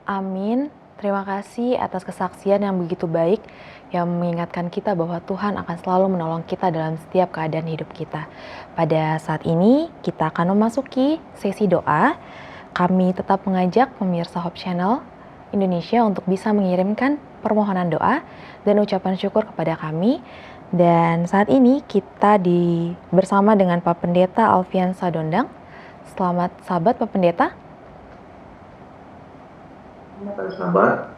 Amin. Terima kasih atas kesaksian yang begitu baik yang mengingatkan kita bahwa Tuhan akan selalu menolong kita dalam setiap keadaan hidup kita. Pada saat ini kita akan memasuki sesi doa. Kami tetap mengajak pemirsa Hope Channel Indonesia untuk bisa mengirimkan permohonan doa dan ucapan syukur kepada kami. Dan saat ini kita bersama dengan Pak Pendeta Alfian Sadondang. Selamat sahabat Pak Pendeta.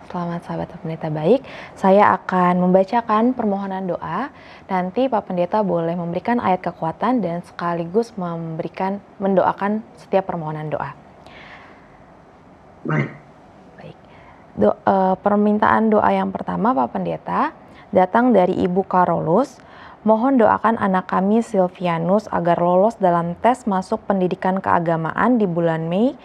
Selamat sahabat Pak Pendeta. Baik, saya akan membacakan permohonan doa. Nanti Pak Pendeta boleh memberikan ayat kekuatan dan sekaligus mendoakan setiap permohonan doa. Baik. Permintaan doa yang pertama Pak Pendeta datang dari Ibu Karolus. Mohon doakan anak kami Silvianus agar lolos dalam tes masuk pendidikan keagamaan di bulan Mei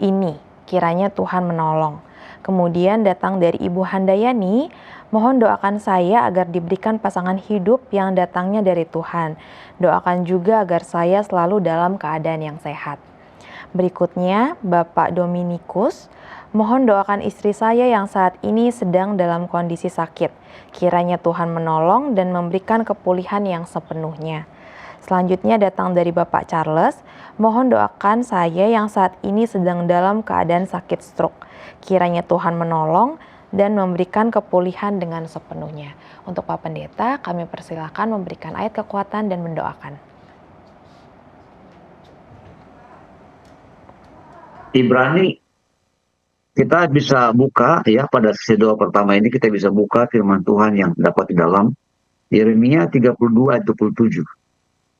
ini. Kiranya Tuhan menolong. Kemudian datang dari Ibu Handayani, mohon doakan saya agar diberikan pasangan hidup yang datangnya dari Tuhan. Doakan juga agar saya selalu dalam keadaan yang sehat. Berikutnya, Bapak Dominikus, mohon doakan istri saya yang saat ini sedang dalam kondisi sakit. Kiranya Tuhan menolong dan memberikan kepulihan yang sepenuhnya. Selanjutnya datang dari Bapak Charles, mohon doakan saya yang saat ini sedang dalam keadaan sakit stroke. Kiranya Tuhan menolong dan memberikan kepulihan dengan sepenuhnya. Untuk Pak Pendeta, kami persilahkan memberikan ayat kekuatan dan mendoakan. Ibrani, kita bisa buka ya pada sesi doa pertama ini, kita bisa buka firman Tuhan yang dapat di dalam Yeremia 32 ayat 27.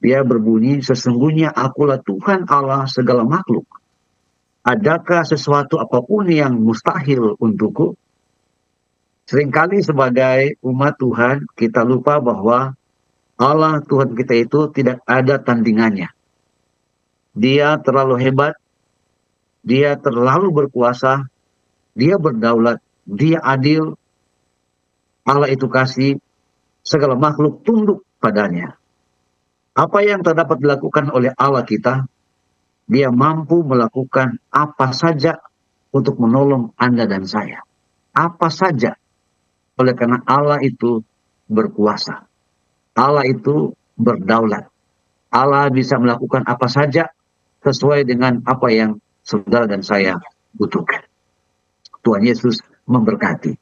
Dia berbunyi, sesungguhnya akulah Tuhan Allah segala makhluk. Adakah sesuatu apapun yang mustahil untukku? Seringkali sebagai umat Tuhan kita lupa bahwa Allah Tuhan kita itu tidak ada tandingannya. Dia terlalu hebat, dia terlalu berkuasa, dia berdaulat, dia adil. Allah itu kasih, segala makhluk tunduk padanya. Apa yang terdapat dilakukan oleh Allah kita, dia mampu melakukan apa saja untuk menolong Anda dan saya. Apa saja. Oleh karena Allah itu berkuasa. Allah itu berdaulat. Allah bisa melakukan apa saja sesuai dengan apa yang saudara dan saya butuhkan. Tuhan Yesus memberkati.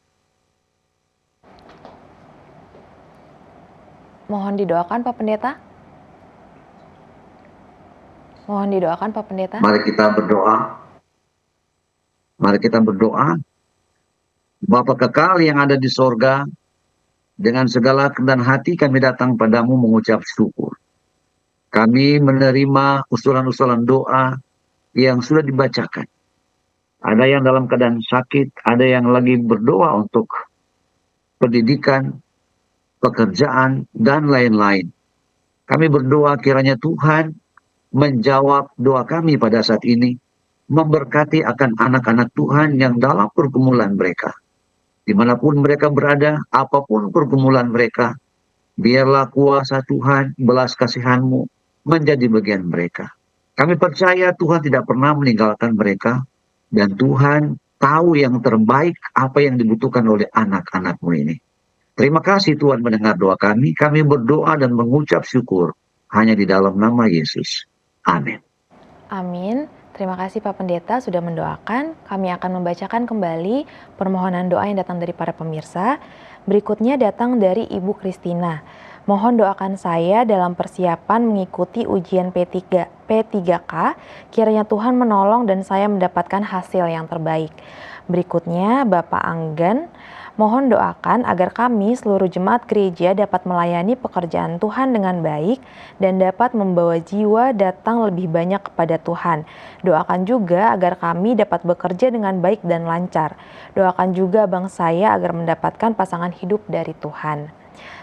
Mohon didoakan Pak Pendeta. Mohon didoakan Pak Pendeta. Mari kita berdoa. Mari kita berdoa. Bapa kekal yang ada di sorga, dengan segala kerendahan hati kami datang padamu mengucap syukur. Kami menerima usulan-usulan doa yang sudah dibacakan. Ada yang dalam keadaan sakit, ada yang lagi berdoa untuk pendidikan, pekerjaan, dan lain-lain. Kami berdoa kiranya Tuhan menjawab doa kami pada saat ini, memberkati akan anak-anak Tuhan yang dalam pergumulan mereka. Dimanapun mereka berada, apapun pergumulan mereka, biarlah kuasa Tuhan, belas kasihan-Mu menjadi bagian mereka. Kami percaya Tuhan tidak pernah meninggalkan mereka, dan Tuhan tahu yang terbaik apa yang dibutuhkan oleh anak-anak-Mu ini. Terima kasih Tuhan mendengar doa kami berdoa dan mengucap syukur hanya di dalam nama Yesus. Amin. Amin. Terima kasih Pak Pendeta sudah mendoakan. Kami akan membacakan kembali permohonan doa yang datang dari para pemirsa. Berikutnya datang dari Ibu Kristina. Mohon doakan saya dalam persiapan mengikuti ujian P3K. Kiranya Tuhan menolong dan saya mendapatkan hasil yang terbaik. Berikutnya Bapak Anggan. Mohon doakan agar kami seluruh jemaat gereja dapat melayani pekerjaan Tuhan dengan baik dan dapat membawa jiwa datang lebih banyak kepada Tuhan. Doakan juga agar kami dapat bekerja dengan baik dan lancar. Doakan juga bangsa saya agar mendapatkan pasangan hidup dari Tuhan.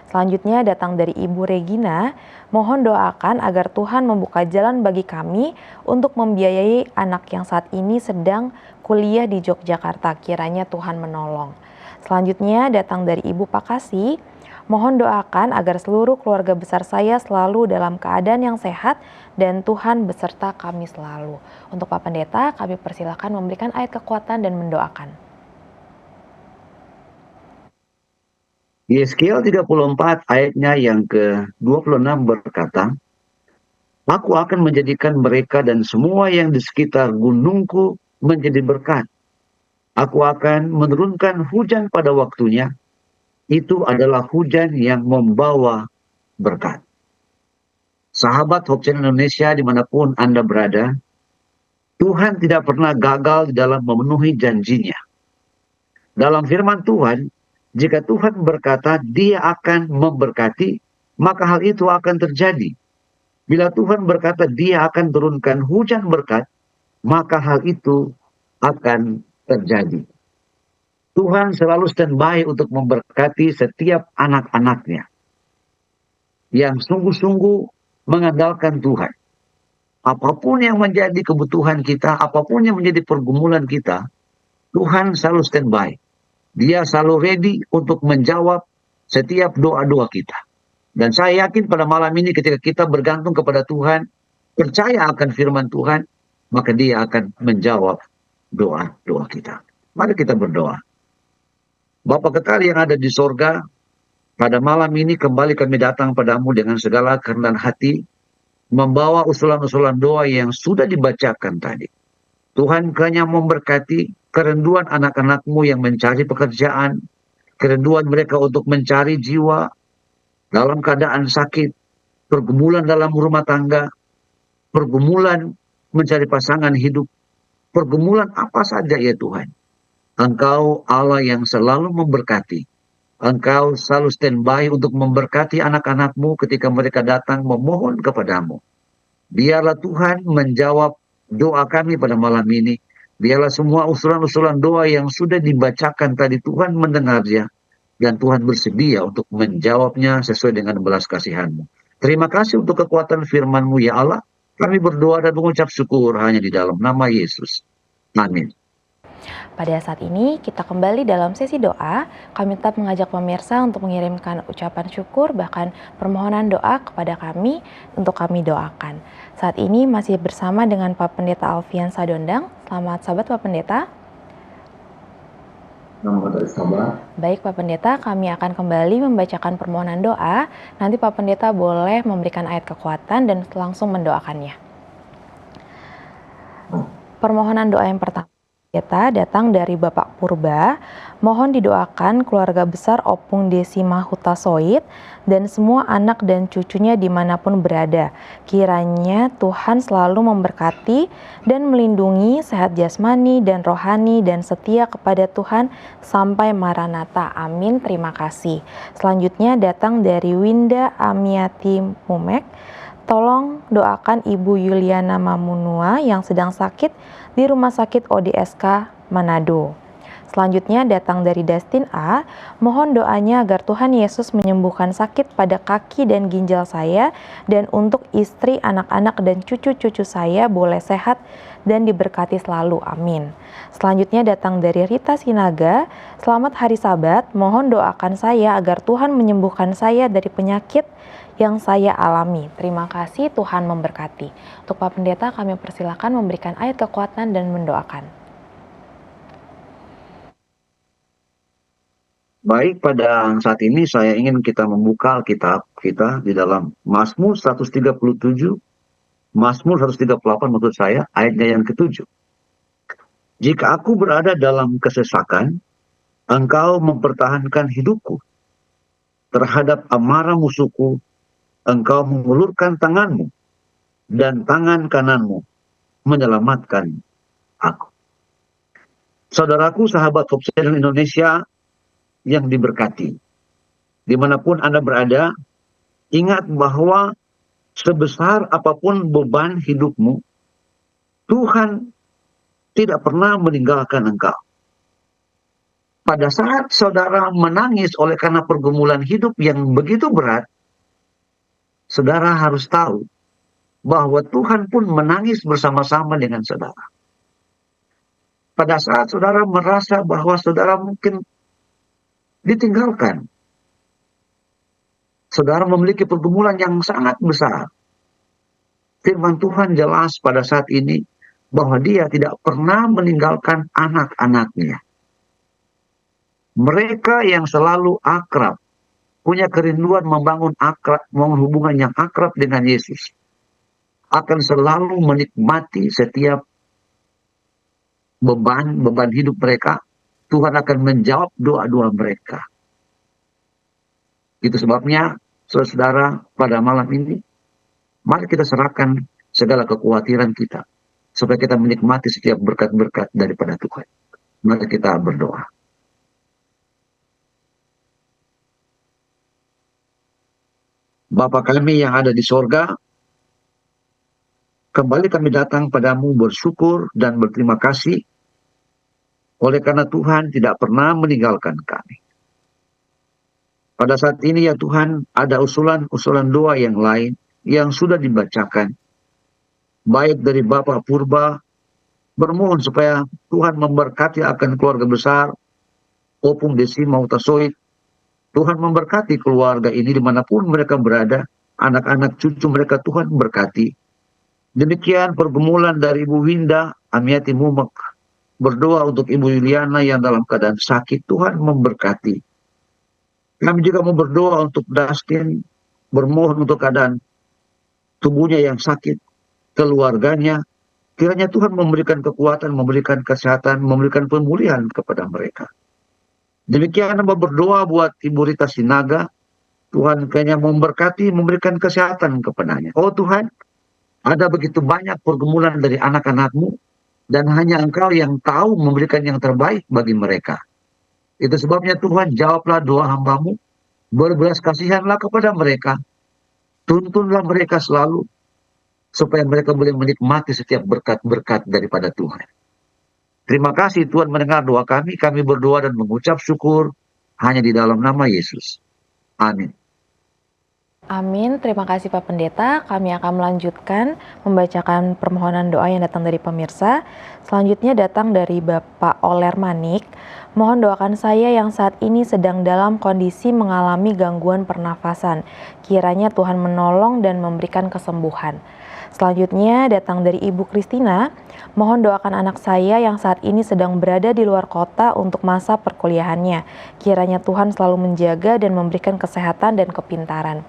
Selanjutnya datang dari Ibu Regina, mohon doakan agar Tuhan membuka jalan bagi kami untuk membiayai anak yang saat ini sedang kuliah di Yogyakarta. Kiranya Tuhan menolong. Selanjutnya datang dari Ibu Pakasi, mohon doakan agar seluruh keluarga besar saya selalu dalam keadaan yang sehat dan Tuhan beserta kami selalu. Untuk Pak Pendeta, kami persilakan memberikan ayat kekuatan dan mendoakan. Yeskiel 34 ayatnya yang ke-26 berkata, Aku akan menjadikan mereka dan semua yang di sekitar gunungku menjadi berkat. Aku akan menurunkan hujan pada waktunya. Itu adalah hujan yang membawa berkat. Sahabat Hope Channel Indonesia dimanapun Anda berada, Tuhan tidak pernah gagal dalam memenuhi janjinya. Dalam firman Tuhan, jika Tuhan berkata dia akan memberkati, maka hal itu akan terjadi. Bila Tuhan berkata dia akan turunkan hujan berkat, maka hal itu akan terjadi. Tuhan selalu standby untuk memberkati setiap anak-anaknya yang sungguh-sungguh mengandalkan Tuhan. Apapun yang menjadi kebutuhan kita, apapun yang menjadi pergumulan kita, Tuhan selalu standby. Dia selalu ready untuk menjawab setiap doa-doa kita. Dan saya yakin pada malam ini ketika kita bergantung kepada Tuhan, percaya akan firman Tuhan, maka dia akan menjawab doa-doa kita. Mari kita berdoa. Bapa kekal yang ada di sorga, pada malam ini kembali kami datang padamu dengan segala kerendahan hati, membawa usulan-usulan doa yang sudah dibacakan tadi. Tuhan kiranya memberkati kerinduan anak-anakmu yang mencari pekerjaan, kerinduan mereka untuk mencari jiwa dalam keadaan sakit, pergumulan dalam rumah tangga, pergumulan mencari pasangan hidup, pergumulan apa saja ya Tuhan. Engkau Allah yang selalu memberkati. Engkau selalu standby untuk memberkati anak-anakmu ketika mereka datang memohon kepadamu. Biarlah Tuhan menjawab doa kami pada malam ini. Biarlah semua usulan-usulan doa yang sudah dibacakan tadi Tuhan mendengarnya. Dan Tuhan bersedia untuk menjawabnya sesuai dengan belas kasihan-Mu. Terima kasih untuk kekuatan firman-Mu ya Allah. Kami berdoa dan mengucap syukur hanya di dalam nama Yesus. Amin. Pada saat ini kita kembali dalam sesi doa. Kami tetap mengajak pemirsa untuk mengirimkan ucapan syukur bahkan permohonan doa kepada kami untuk kami doakan. Saat ini masih bersama dengan Pak Pendeta Alfian Sadondang. Selamat sahabat Pak Pendeta. Selamat sahabat. Baik Pak Pendeta, kami akan kembali membacakan permohonan doa. Nanti Pak Pendeta boleh memberikan ayat kekuatan dan langsung mendoakannya. Permohonan doa yang pertama kita datang dari Bapak Purba. Mohon didoakan keluarga besar Opung Desi Mahutasoid dan semua anak dan cucunya dimanapun berada. Kiranya Tuhan selalu memberkati dan melindungi sehat jasmani dan rohani dan setia kepada Tuhan sampai Maranatha. Amin. Terima kasih. Selanjutnya datang dari Winda Amiati Mumek. Tolong doakan Ibu Yuliana Mamunua yang sedang sakit di Rumah Sakit ODSK Manado. Selanjutnya datang dari Dustin A. Mohon doanya agar Tuhan Yesus menyembuhkan sakit pada kaki dan ginjal saya dan untuk istri, anak-anak dan cucu-cucu saya boleh sehat dan diberkati selalu. Amin. Selanjutnya datang dari Rita Sinaga. Selamat hari Sabat. Mohon doakan saya agar Tuhan menyembuhkan saya dari penyakit yang saya alami. Terima kasih, Tuhan memberkati. Untuk Pak Pendeta kami persilakan memberikan ayat kekuatan dan mendoakan. Baik, pada saat ini saya ingin kita membuka Alkitab kita di dalam Mazmur 137, Mazmur 138 maksud saya, ayatnya yang ke-7. Jika aku berada dalam kesesakan, Engkau mempertahankan hidupku. Terhadap amarah musuhku, Engkau mengulurkan tanganmu, dan tangan kananmu menyelamatkan aku. Saudaraku, sahabat Hope Channel Indonesia yang diberkati, dimanapun Anda berada, ingat bahwa sebesar apapun beban hidupmu, Tuhan tidak pernah meninggalkan engkau. Pada saat saudara menangis oleh karena pergumulan hidup yang begitu berat, saudara harus tahu bahwa Tuhan pun menangis bersama-sama dengan saudara. Pada saat saudara merasa bahwa saudara mungkin ditinggalkan, saudara memiliki pergumulan yang sangat besar, firman Tuhan jelas pada saat ini bahwa Dia tidak pernah meninggalkan anak-anaknya. Mereka yang selalu akrab, punya kerinduan membangun hubungan yang akrab dengan Yesus, akan selalu menikmati setiap beban hidup mereka. Tuhan akan menjawab doa-doa mereka. Itu sebabnya, saudara, pada malam ini, mari kita serahkan segala kekhawatiran kita, supaya kita menikmati setiap berkat-berkat daripada Tuhan. Mari kita berdoa. Bapa kami yang ada di sorga, kembali kami datang padamu bersyukur dan berterima kasih, oleh karena Tuhan tidak pernah meninggalkan kami. Pada saat ini ya Tuhan, ada usulan-usulan doa yang lain yang sudah dibacakan, baik dari Bapak Purba, bermohon supaya Tuhan memberkati akan keluarga besar, Opung Desi Mautasoid. Tuhan memberkati keluarga ini dimanapun mereka berada, anak-anak cucu mereka Tuhan berkati. Demikian pergumulan dari Ibu Winda Amiati Mumek, berdoa untuk Ibu Yuliana yang dalam keadaan sakit, Tuhan memberkati. Kami juga mau berdoa untuk Dustin, bermohon untuk keadaan tubuhnya yang sakit, keluarganya. Kiranya Tuhan memberikan kekuatan, memberikan kesehatan, memberikan pemulihan kepada mereka. Demikian hamba berdoa buat Ibu Rita Sinaga, Tuhan kayaknya memberkati, memberikan kesehatan kepadanya. Oh Tuhan, ada begitu banyak pergumulan dari anak-anak-Mu, dan hanya Engkau yang tahu memberikan yang terbaik bagi mereka. Itu sebabnya Tuhan, jawablah doa hamba-Mu, berbelas kasihanlah kepada mereka, tuntunlah mereka selalu, supaya mereka boleh menikmati setiap berkat-berkat daripada Tuhan. Terima kasih Tuhan mendengar doa kami berdoa dan mengucap syukur hanya di dalam nama Yesus. Amin. Amin, terima kasih Pak Pendeta. Kami akan melanjutkan membacakan permohonan doa yang datang dari pemirsa. Selanjutnya datang dari Bapak Oler Manik. Mohon doakan saya yang saat ini sedang dalam kondisi mengalami gangguan pernafasan. Kiranya Tuhan menolong dan memberikan kesembuhan. Selanjutnya datang dari Ibu Kristina. Mohon doakan anak saya yang saat ini sedang berada di luar kota untuk masa perkuliahannya. Kiranya Tuhan selalu menjaga dan memberikan kesehatan dan kepintaran.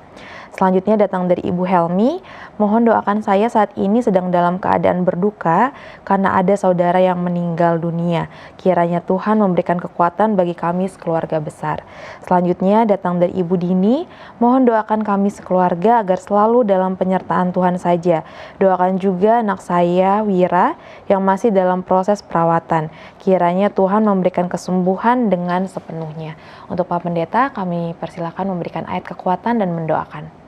Selanjutnya datang dari Ibu Helmi, mohon doakan saya saat ini sedang dalam keadaan berduka karena ada saudara yang meninggal dunia. Kiranya Tuhan memberikan kekuatan bagi kami sekeluarga besar. Selanjutnya datang dari Ibu Dini, mohon doakan kami sekeluarga agar selalu dalam penyertaan Tuhan saja. Doakan juga anak saya, Wira, yang masih dalam proses perawatan. Kiranya Tuhan memberikan kesembuhan dengan sepenuhnya. Untuk Pak Pendeta, kami persilakan memberikan ayat kekuatan dan mendoakan.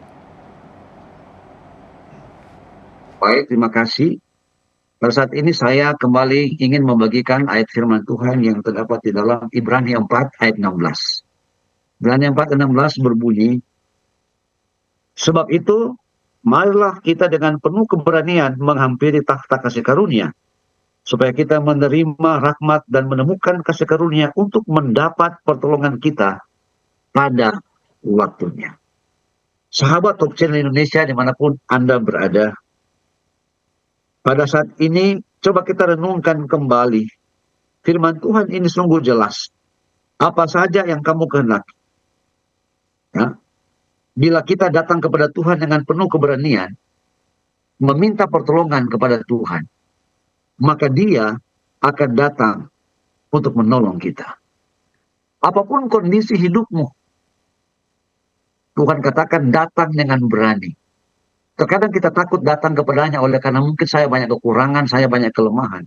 Baik, terima kasih. Pada saat ini saya kembali ingin membagikan ayat firman Tuhan yang terdapat di dalam Ibrani 4 ayat 16. Ibrani 4 ayat 16 berbunyi, sebab itu, marilah kita dengan penuh keberanian menghampiri takhta kasih karunia, supaya kita menerima rahmat dan menemukan kasih karunia untuk mendapat pertolongan kita pada waktunya. Sahabat Top Channel Indonesia dimanapun Anda berada, pada saat ini coba kita renungkan kembali. Firman Tuhan ini sungguh jelas. Apa saja yang kamu kehendaki. Ya. Bila kita datang kepada Tuhan dengan penuh keberanian, meminta pertolongan kepada Tuhan, maka Dia akan datang untuk menolong kita. Apapun kondisi hidupmu, Tuhan katakan datang dengan berani. Terkadang kita takut datang kepadanya oleh karena mungkin saya banyak kekurangan, saya banyak kelemahan.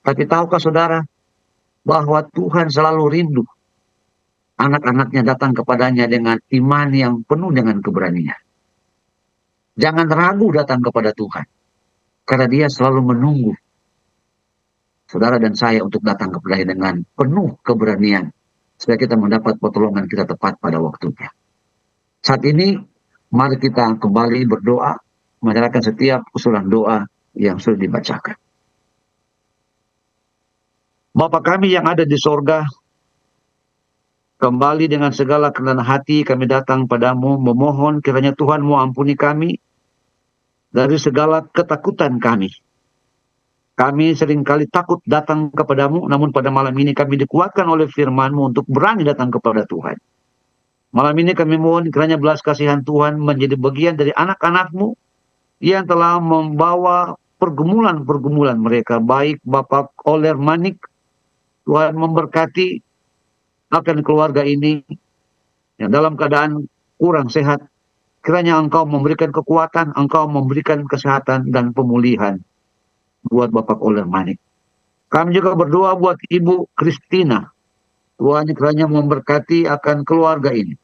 Tapi tahukah saudara bahwa Tuhan selalu rindu anak-anaknya datang kepadanya dengan iman yang penuh dengan keberanian. Jangan ragu datang kepada Tuhan, karena Dia selalu menunggu saudara dan saya untuk datang kepadanya dengan penuh keberanian, supaya kita mendapat pertolongan kita tepat pada waktunya. Saat ini, mari kita kembali berdoa, menyerahkan setiap usulan doa yang sudah dibacakan. Bapa kami yang ada di sorga, kembali dengan segala kerendahan hati kami datang padamu, memohon kiranya Tuhan mau ampuni kami dari segala ketakutan kami. Kami seringkali takut datang kepadamu, namun pada malam ini kami dikuatkan oleh firman-Mu untuk berani datang kepada Tuhan. Malam ini kami mohon kiranya belas kasihan Tuhan menjadi bagian dari anak-anak-Mu yang telah membawa pergumulan-pergumulan mereka. Baik Bapak Oler Manik, Tuhan memberkati akan keluarga ini yang dalam keadaan kurang sehat. Kiranya Engkau memberikan kekuatan, Engkau memberikan kesehatan dan pemulihan buat Bapak Oler Manik. Kami juga berdoa buat Ibu Kristina. Tuhan kiranya memberkati akan keluarga ini.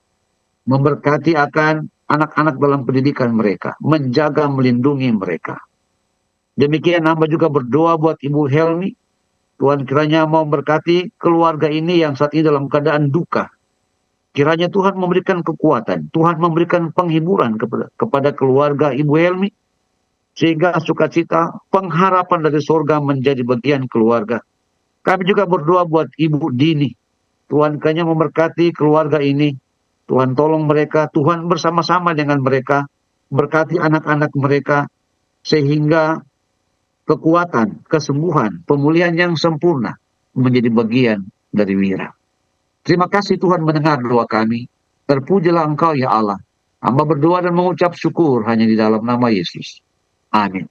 Memberkati akan anak-anak dalam pendidikan mereka. Menjaga, melindungi mereka. Demikian hamba juga berdoa buat Ibu Helmi. Tuhan kiranya memberkati keluarga ini yang saat ini dalam keadaan duka. Kiranya Tuhan memberikan kekuatan. Tuhan memberikan penghiburan kepada keluarga Ibu Helmi. Sehingga sukacita, pengharapan dari surga menjadi bagian keluarga. Kami juga berdoa buat Ibu Dini. Tuhan kiranya memberkati keluarga ini. Tuhan tolong mereka, Tuhan bersama-sama dengan mereka. Berkati anak-anak mereka. Sehingga kekuatan, kesembuhan, pemulihan yang sempurna menjadi bagian dari Wira. Terima kasih Tuhan mendengar doa kami. Terpujilah Engkau ya Allah. Hamba berdoa dan mengucap syukur hanya di dalam nama Yesus. Amin.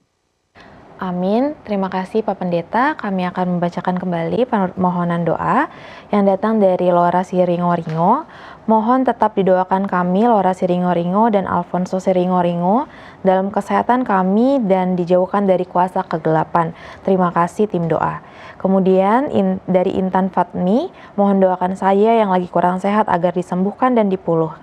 Amin. Terima kasih Pak Pendeta. Kami akan membacakan kembali permohonan doa yang datang dari Laura Siringo-Ringo. Mohon tetap didoakan kami, Laura Siringo-Ringo dan Alfonso Siringo-Ringo, dalam kesehatan kami dan dijauhkan dari kuasa kegelapan. Terima kasih tim doa. Kemudian dari Intan Fatmi, mohon doakan saya yang lagi kurang sehat agar disembuhkan dan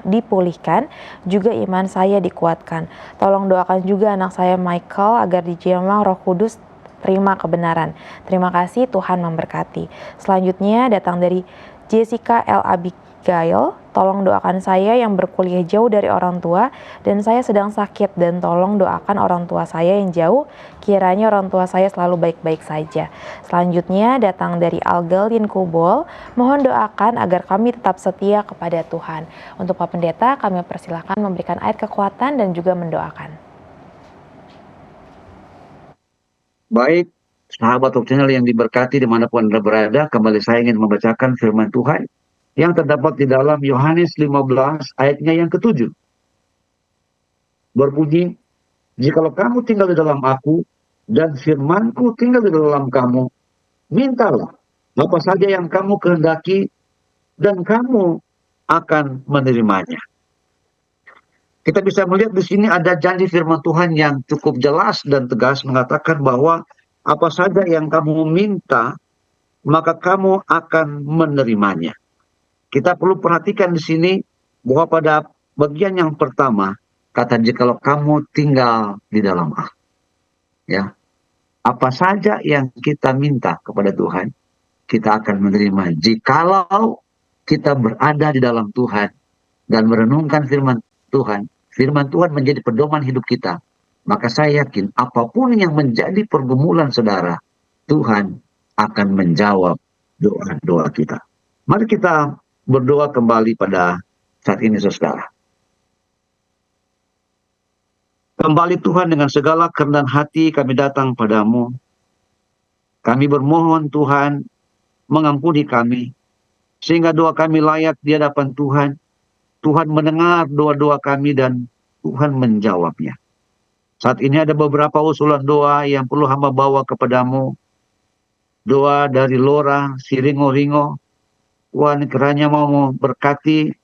dipulihkan, juga iman saya dikuatkan. Tolong doakan juga anak saya Michael agar dijamah Roh Kudus terima kebenaran. Terima kasih, Tuhan memberkati. Selanjutnya datang dari Jessica L. Abigail, tolong doakan saya yang berkuliah jauh dari orang tua dan saya sedang sakit, dan tolong doakan orang tua saya yang jauh, kiranya orang tua saya selalu baik-baik saja. Selanjutnya datang dari Algelin Kubol, mohon doakan agar kami tetap setia kepada Tuhan. Untuk Pak Pendeta, kami persilahkan memberikan ayat kekuatan dan juga mendoakan. Baik, sahabat Hope Channel yang diberkati dimanapun Anda berada, kembali saya ingin membacakan firman Tuhan yang terdapat di dalam Yohanes 15 ayatnya yang ke-7. Berbunyi, jikalau kamu tinggal di dalam aku dan firmanku tinggal di dalam kamu, mintalah apa saja yang kamu kehendaki dan kamu akan menerimanya. Kita bisa melihat di sini ada janji firman Tuhan yang cukup jelas dan tegas mengatakan bahwa apa saja yang kamu minta, maka kamu akan menerimanya. Kita perlu perhatikan di sini bahwa pada bagian yang pertama, kata jikalau kamu tinggal di dalam aku. Ya. Apa saja yang kita minta kepada Tuhan, kita akan menerima. Jikalau kita berada di dalam Tuhan dan merenungkan firman Tuhan menjadi pedoman hidup kita, maka saya yakin apapun yang menjadi pergumulan saudara, Tuhan akan menjawab doa-doa kita. Mari kita berdoa kembali pada saat ini saudara. Kembali Tuhan dengan segala kerendahan hati kami datang padamu. Kami bermohon Tuhan mengampuni kami, sehingga doa kami layak di hadapan Tuhan. Tuhan mendengar doa-doa kami dan Tuhan menjawabnya. Saat ini ada beberapa usulan doa yang perlu hamba bawa kepadamu. Doa dari Laura Siringo-Ringo. Tuhan kiranya mau memberkati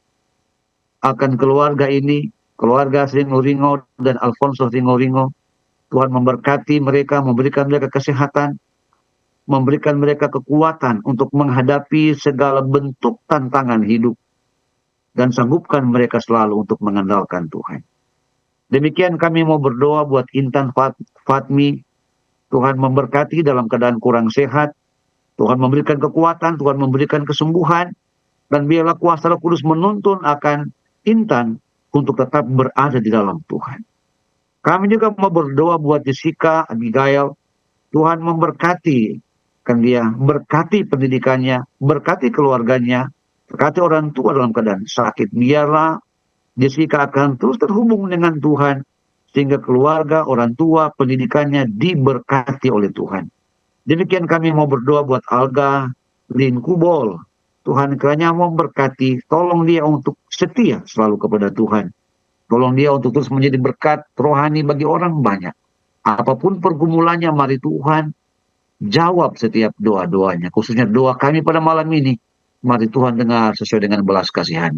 akan keluarga ini, keluarga Siringo-Ringo dan Alfonso Siringo-Ringo. Tuhan memberkati mereka, memberikan mereka kesehatan, memberikan mereka kekuatan untuk menghadapi segala bentuk tantangan hidup, dan sanggupkan mereka selalu untuk mengandalkan Tuhan. Demikian kami mau berdoa buat Intan Fatmi. Tuhan memberkati dalam keadaan kurang sehat. Tuhan memberikan kekuatan, Tuhan memberikan kesembuhan. Dan biarlah kuasa Roh Kudus menuntun akan Intan untuk tetap berada di dalam Tuhan. Kami juga mau berdoa buat Jessica Abigail. Tuhan memberkati kan dia, berkati pendidikannya, berkati keluarganya, berkati orang tua dalam keadaan sakit. Biarlah Jessica akan terus terhubung dengan Tuhan, sehingga keluarga, orang tua, pendidikannya diberkati oleh Tuhan. Demikian kami mau berdoa buat Alga Lin Kubol. Tuhan kiranya memberkati, tolong dia untuk setia selalu kepada Tuhan. Tolong dia untuk terus menjadi berkat rohani bagi orang banyak. Apapun pergumulannya, mari Tuhan jawab setiap doa-doanya. Khususnya doa kami pada malam ini. Mari Tuhan dengar sesuai dengan belas kasihan.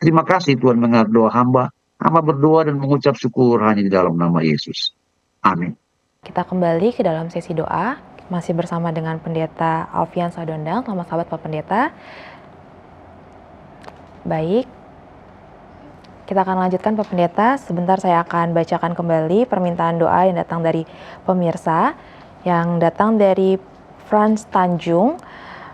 Terima kasih Tuhan mendengar doa hamba. Hamba berdoa dan mengucap syukur hanya di dalam nama Yesus. Amin. Kita kembali ke dalam sesi doa, masih bersama dengan Pendeta Alfian Sadondang. Selamat sahabat Pak Pendeta. Baik, kita akan lanjutkan Pak Pendeta. Sebentar saya akan bacakan kembali permintaan doa yang datang dari pemirsa, yang datang dari Franz Tanjung.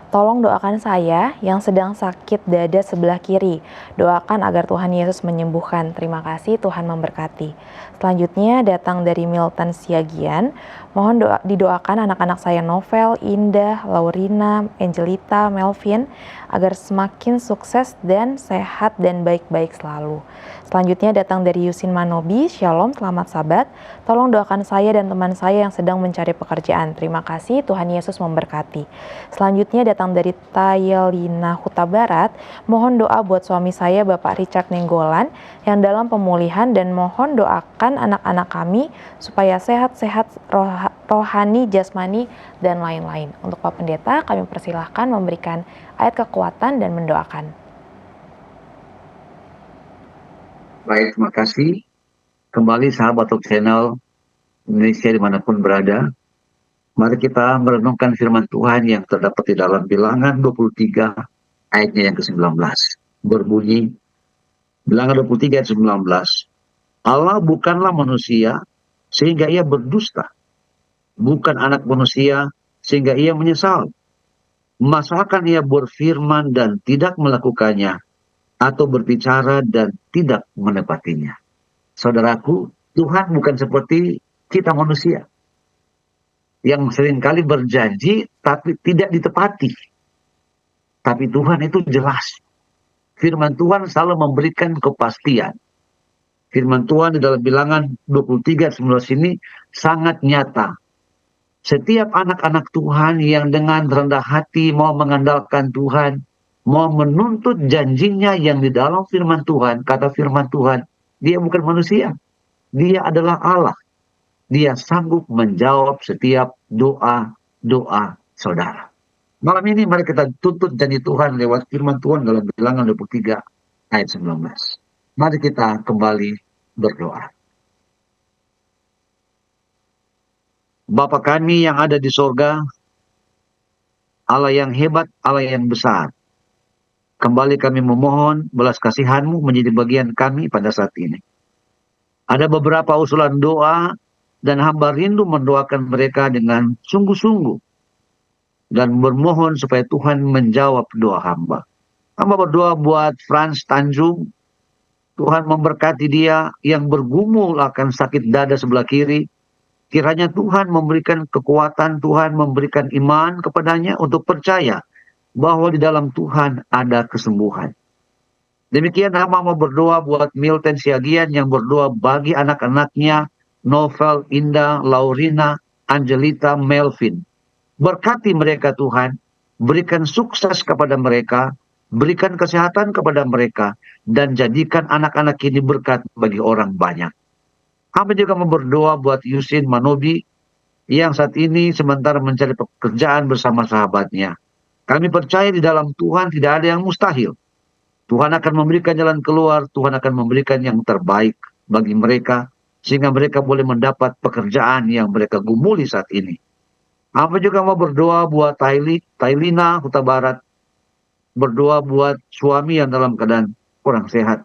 Tolong doakan saya yang sedang sakit dada sebelah kiri. Doakan agar Tuhan Yesus menyembuhkan. Terima kasih, Tuhan memberkati. Selanjutnya datang dari Milton Siagian. Mohon didoakan anak-anak saya Novel, Indah, Laurina, Angelita, Melvin agar semakin sukses dan sehat dan baik-baik selalu. Selanjutnya datang dari Yusin Manobi. Shalom, selamat sabat. Tolong doakan saya dan teman saya yang sedang mencari pekerjaan. Terima kasih, Tuhan Yesus memberkati. Selanjutnya datang dari Tayelina Huta Barat. Mohon doa buat suami saya Bapak Richard Nenggolan yang dalam pemulihan, dan mohon doakan anak-anak kami supaya sehat-sehat rohani, jasmani, dan lain-lain. Untuk Pak Pendeta, kami persilahkan memberikan ayat kekuatan dan mendoakan. Baik, terima kasih. Kembali sahabat Top Channel Indonesia dimanapun berada. Mari kita merenungkan firman Tuhan yang terdapat di dalam Bilangan 23 ayatnya yang ke-19. Berbunyi, Bilangan 23 ayat 19. Allah bukanlah manusia sehingga ia berdusta. Bukan anak manusia sehingga ia menyesal. Masakan ia berfirman dan tidak melakukannya, atau berbicara dan tidak menepatinya. Saudaraku, Tuhan bukan seperti kita manusia yang seringkali berjanji tapi tidak ditepati. Tapi Tuhan itu jelas. Firman Tuhan selalu memberikan kepastian. Firman Tuhan di dalam Bilangan 23 19 ini sangat nyata. Setiap anak-anak Tuhan yang dengan rendah hati mau mengandalkan Tuhan, mau menuntut janjinya yang di dalam firman Tuhan, kata firman Tuhan, dia bukan manusia. Dia adalah Allah. Dia sanggup menjawab setiap doa-doa saudara. Malam ini mari kita tuntut janji Tuhan lewat firman Tuhan dalam Bilangan 23 ayat 19. Mari kita kembali berdoa. Bapa kami yang ada di sorga, Allah yang hebat, Allah yang besar. Kembali kami memohon belas kasihan-Mu menjadi bagian kami pada saat ini. Ada beberapa usulan doa dan hamba rindu mendoakan mereka dengan sungguh-sungguh dan bermohon supaya Tuhan menjawab doa hamba. Hamba berdoa buat Franz Tanjung. Tuhan memberkati dia yang bergumul akan sakit dada sebelah kiri. Kiranya Tuhan memberikan kekuatan, Tuhan memberikan iman kepadanya untuk percaya bahwa di dalam Tuhan ada kesembuhan. Demikian hamba mau berdoa buat Milton Siagian yang berdoa bagi anak-anaknya Novel, Indah, Laurina, Angelita, Melvin. Berkati mereka Tuhan, berikan sukses kepada mereka, berikan kesehatan kepada mereka, dan jadikan anak-anak ini berkat bagi orang banyak. Hamba juga mau berdoa buat Yusin Manobi yang saat ini sementara mencari pekerjaan bersama sahabatnya. Kami percaya di dalam Tuhan tidak ada yang mustahil. Tuhan akan memberikan jalan keluar, Tuhan akan memberikan yang terbaik bagi mereka, sehingga mereka boleh mendapat pekerjaan yang mereka gumuli saat ini. Hamba juga mau berdoa buat Tailina Huta Barat, berdoa buat suami yang dalam keadaan kurang sehat.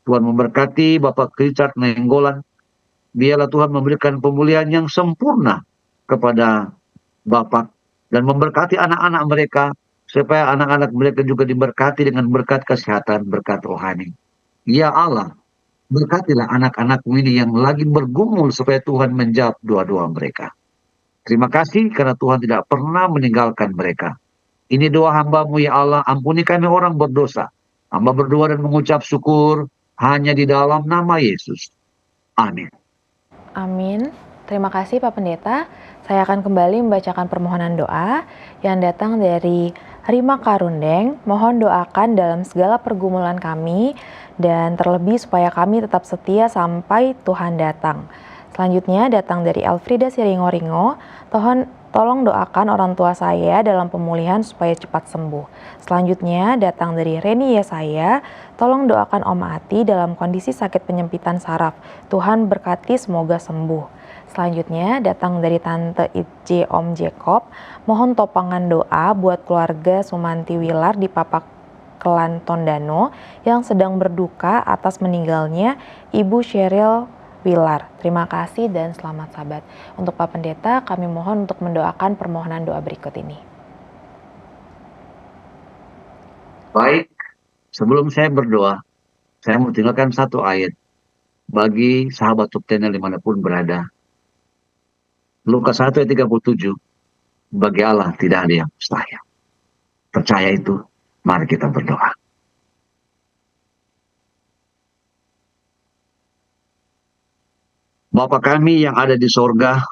Tuhan memberkati Bapak Richard Nenggolan, biarlah Tuhan memberikan pemulihan yang sempurna kepada Bapak, dan memberkati anak-anak mereka, supaya anak-anak mereka juga diberkati dengan berkat kesehatan, berkat rohani. Ya Allah, berkatilah anak-anakmu ini yang lagi bergumul supaya Tuhan menjawab doa-doa mereka. Terima kasih karena Tuhan tidak pernah meninggalkan mereka. Ini doa hamba-Mu ya Allah, ampuni kami orang berdosa. Hamba berdoa dan mengucap syukur hanya di dalam nama Yesus. Amin. Amin. Terima kasih Pak Pendeta. Saya akan kembali membacakan permohonan doa yang datang dari Rima Karundeng, mohon doakan dalam segala pergumulan kami dan terlebih supaya kami tetap setia sampai Tuhan datang. Selanjutnya datang dari Elfrida Siringo-Ringo, tolong doakan orang tua saya dalam pemulihan supaya cepat sembuh. Selanjutnya datang dari Reni Yesaya, tolong doakan Om Ati dalam kondisi sakit penyempitan saraf. Tuhan berkati semoga sembuh. Selanjutnya datang dari Tante Itje Om Jacob, mohon topangan doa buat keluarga Sumanti Wilar di Papakelan Tondano yang sedang berduka atas meninggalnya Ibu Sheryl Wilar. Terima kasih dan selamat sabat. Untuk Pak Pendeta, kami mohon untuk mendoakan permohonan doa berikut ini. Baik, sebelum saya berdoa, saya mau tinggalkan satu ayat bagi sahabat Top Channel dimanapun berada. Lukas 1 ayat 37, bagi Allah tidak ada yang mustahil. Percaya itu, mari kita berdoa. Bapa kami yang ada di sorga,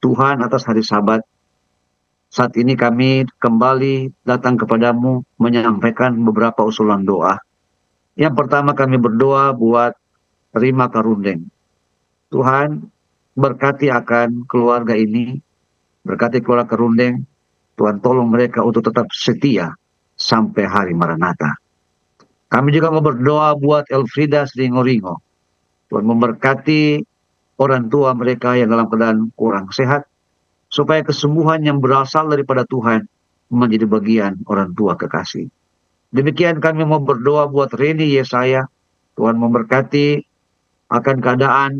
Tuhan atas hari Sabat, saat ini kami kembali datang kepadamu menyampaikan beberapa usulan doa. Yang pertama kami berdoa buat Rima Karundeng. Tuhan berkati akan keluarga ini, berkati keluarga Karundeng. Tuhan tolong mereka untuk tetap setia sampai hari Maranatha. Kami juga mau berdoa buat Elfrida Siringo-Ringo. Tuhan memberkati orang tua mereka yang dalam keadaan kurang sehat, supaya kesembuhan yang berasal daripada Tuhan menjadi bagian orang tua kekasih. Demikian kami mau berdoa buat Reni Yesaya. Tuhan memberkati akan keadaan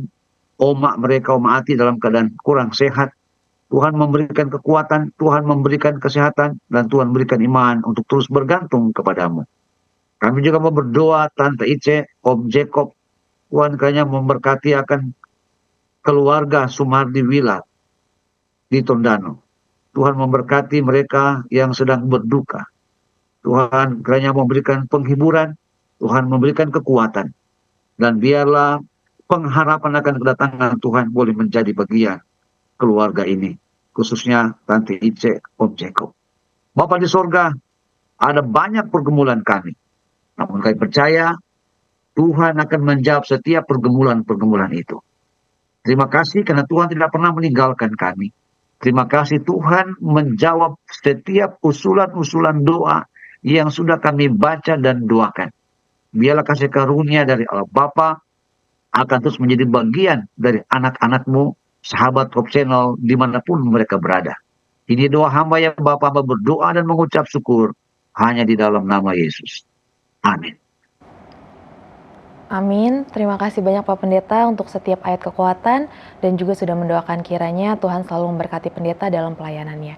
omak mereka, Oma Ati dalam keadaan kurang sehat. Tuhan memberikan kekuatan, Tuhan memberikan kesehatan, dan Tuhan memberikan iman untuk terus bergantung kepadamu. Kami juga mau berdoa Tante Ice, Om Jacob. Tuhan kiranya memberkati akan keluarga Sumardi Wilar di Tondano. Tuhan memberkati mereka yang sedang berduka. Tuhan kiranya memberikan penghiburan, Tuhan memberikan kekuatan. Dan biarlah pengharapan akan kedatangan Tuhan boleh menjadi bagian keluarga ini. Khususnya Tante Ice, Om Jacob. Bapa di sorga, ada banyak pergumulan kami. Namun kami percaya Tuhan akan menjawab setiap pergumulan-pergumulan itu. Terima kasih karena Tuhan tidak pernah meninggalkan kami. Terima kasih Tuhan menjawab setiap usulan-usulan doa yang sudah kami baca dan doakan. Biarlah kasih karunia dari Allah Bapa akan terus menjadi bagian dari anak-anakmu, sahabat Top Channel, dimanapun mereka berada. Ini doa hamba yang Bapa berdoa dan mengucap syukur hanya di dalam nama Yesus. Amin. Amin. Terima kasih banyak Pak Pendeta untuk setiap ayat kekuatan dan juga sudah mendoakan kiranya Tuhan selalu memberkati pendeta dalam pelayanannya.